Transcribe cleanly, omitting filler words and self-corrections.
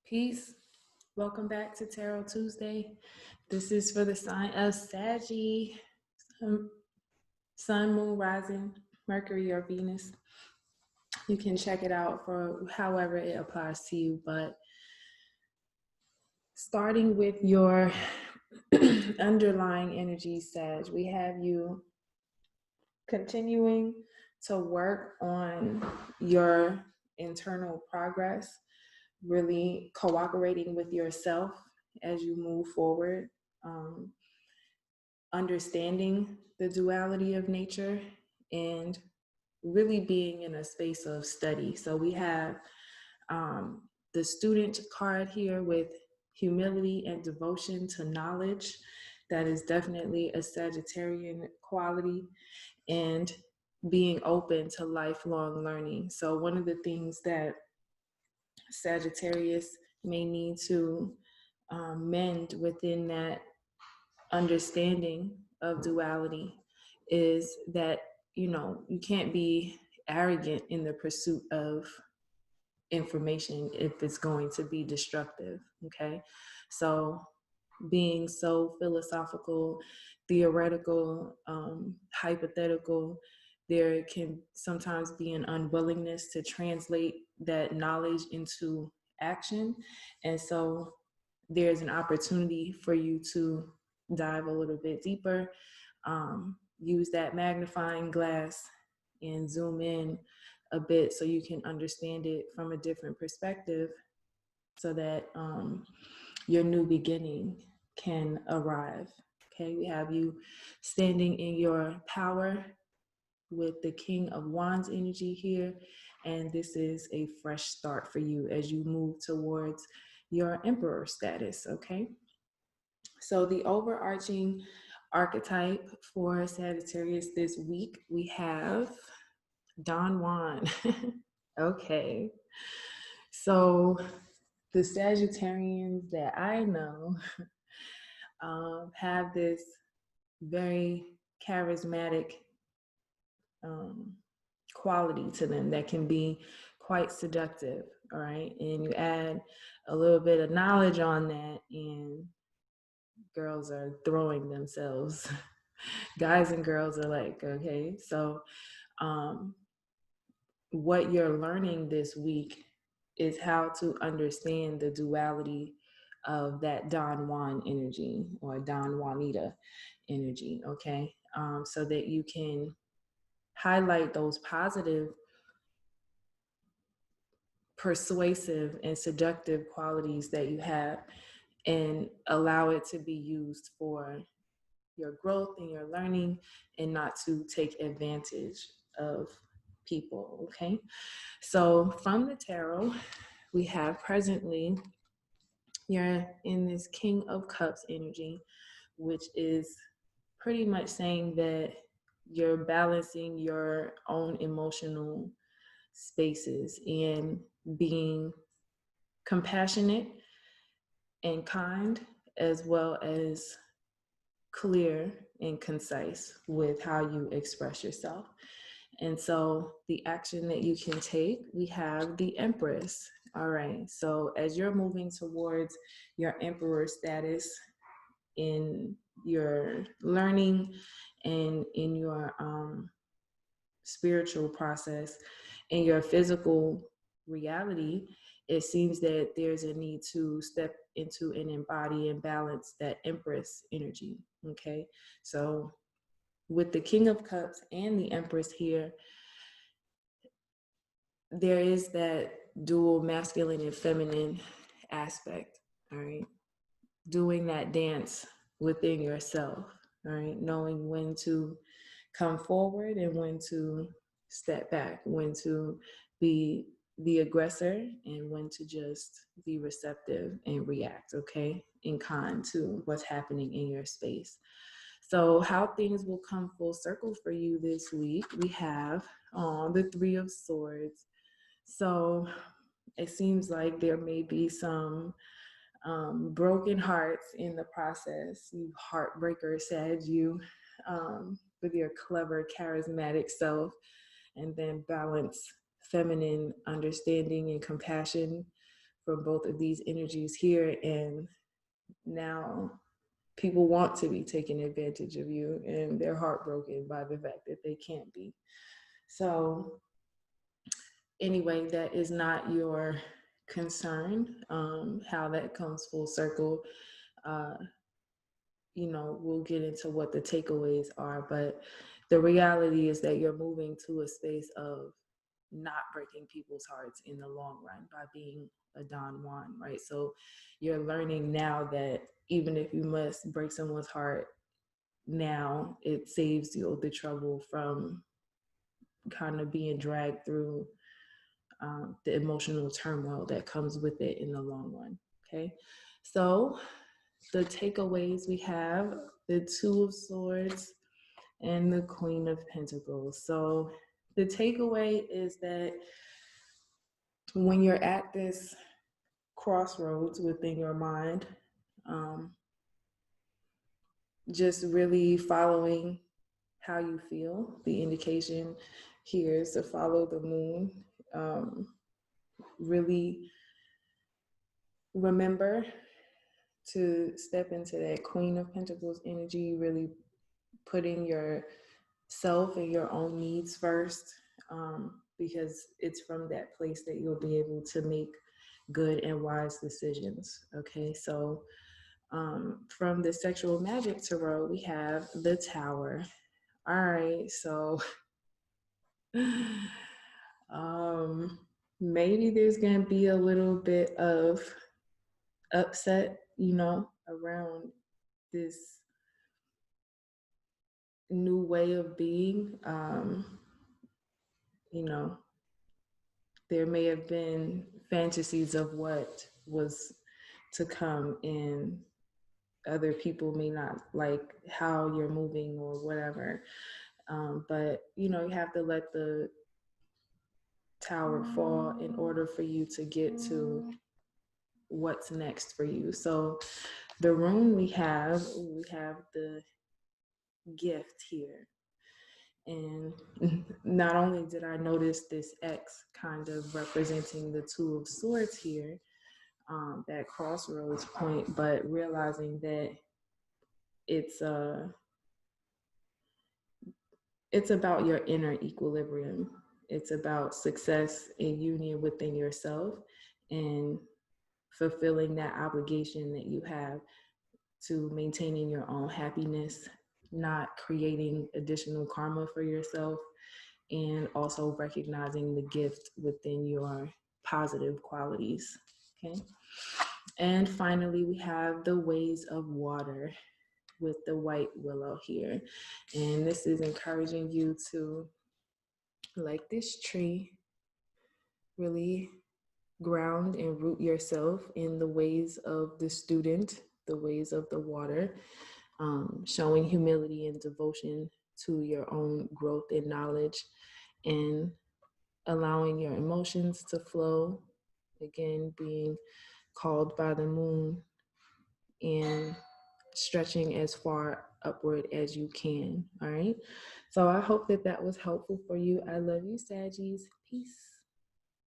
Peace. Welcome back to Tarot Tuesday. This is for the sign of Saggy, Sun, Moon, Rising, Mercury, or Venus. You can check it out for however it applies to you, but starting with your underlying energy, Sag, we have you continuing to work on your internal progress, really cooperating with yourself as you move forward, um, understanding the duality of nature, and really being in a space of study. So we have the student card here with humility and devotion to knowledge. That is definitely a Sagittarian quality, and being open to lifelong learning. So one of the things that Sagittarius may need to mend within that understanding of duality is that, you can't be arrogant in the pursuit of information if it's going to be destructive. Okay. So being so philosophical, theoretical, hypothetical, there can sometimes be an unwillingness to translate that knowledge into action. And so there's an opportunity for you to dive a little bit deeper, use that magnifying glass and zoom in a bit so you can understand it from a different perspective, so that your new beginning can arrive. Okay, we have you standing in your power with the King of Wands energy here, and this is a fresh start for you as you move towards your Emperor status. Okay, so the overarching archetype for Sagittarius this week, we have Don Juan. Okay, so the Sagittarians that I know have this very charismatic quality to them that can be quite seductive. All right, and you add a little bit of knowledge on that, and girls are throwing themselves. Guys and girls are like, okay, so what you're learning this week is how to understand the duality of that Don Juan energy or Don Juanita energy, okay? So that you can highlight those positive, persuasive, and seductive qualities that you have and allow it to be used for your growth and your learning, and not to take advantage of people, okay? So from the tarot, we have presently, you're in this King of Cups energy, which is pretty much saying that you're balancing your own emotional spaces and being compassionate and kind, as well as clear and concise with how you express yourself. And so the action that you can take, we have the Empress. All right. So as you're moving towards your Emperor status in your learning and in your spiritual process and your physical reality, it seems that there's a need to step into and embody and balance that Empress energy. Okay. So with the King of Cups and the Empress here, there is that dual masculine and feminine aspect, all right? Doing that dance within yourself, all right? Knowing when to come forward and when to step back, when to be the aggressor and when to just be receptive and react, okay? In kind to what's happening in your space. So how things will come full circle for you this week, we have the Three of Swords. So it seems like there may be some broken hearts in the process. You heartbreaker, said you, with your clever, charismatic self, and then balance feminine understanding and compassion from both of these energies here, and now people want to be taking advantage of you and they're heartbroken by the fact that they can't be. So anyway, that is not your concern. How that comes full circle, uh, we'll get into what the takeaways are, but the reality is that you're moving to a space of not breaking people's hearts in the long run by being a Don Juan, right? So you're learning now that even if you must break someone's heart now, it saves you the trouble from kind of being dragged through the emotional turmoil that comes with it in the long run. Okay, so the takeaways we have the Two of Swords and the Queen of Pentacles. So the takeaway is that when you're at this crossroads within your mind, just really following how you feel. The indication here is to follow the moon. Really remember to step into that Queen of Pentacles energy, really putting yourself and your own needs first, because it's from that place that you'll be able to make good and wise decisions. Okay, so from the Sexual Magic Tarot, we have the Tower. All right, so maybe there's gonna be a little bit of upset, around this new way of being. There may have been fantasies of what was to come, and other people may not like how you're moving or whatever. But you have to let the tower fall in order for you to get to what's next for you. So the rune we have the gift here. And not only did I notice this X kind of representing the Two of Swords here, that crossroads point, but realizing that it's about your inner equilibrium. It's about success and union within yourself and fulfilling that obligation that you have to maintaining your own happiness, not creating additional karma for yourself, and also recognizing the gift within your positive qualities. Okay. And finally, we have the Ways of Water with the white willow here. And this is encouraging you to, like this tree, really ground and root yourself in the ways of the student, the ways of the water, showing humility and devotion to your own growth and knowledge, and allowing your emotions to flow. Again, being called by the moon and stretching as far upward as you can. All right. So I hope that was helpful for you. I love you, Saggies. Peace.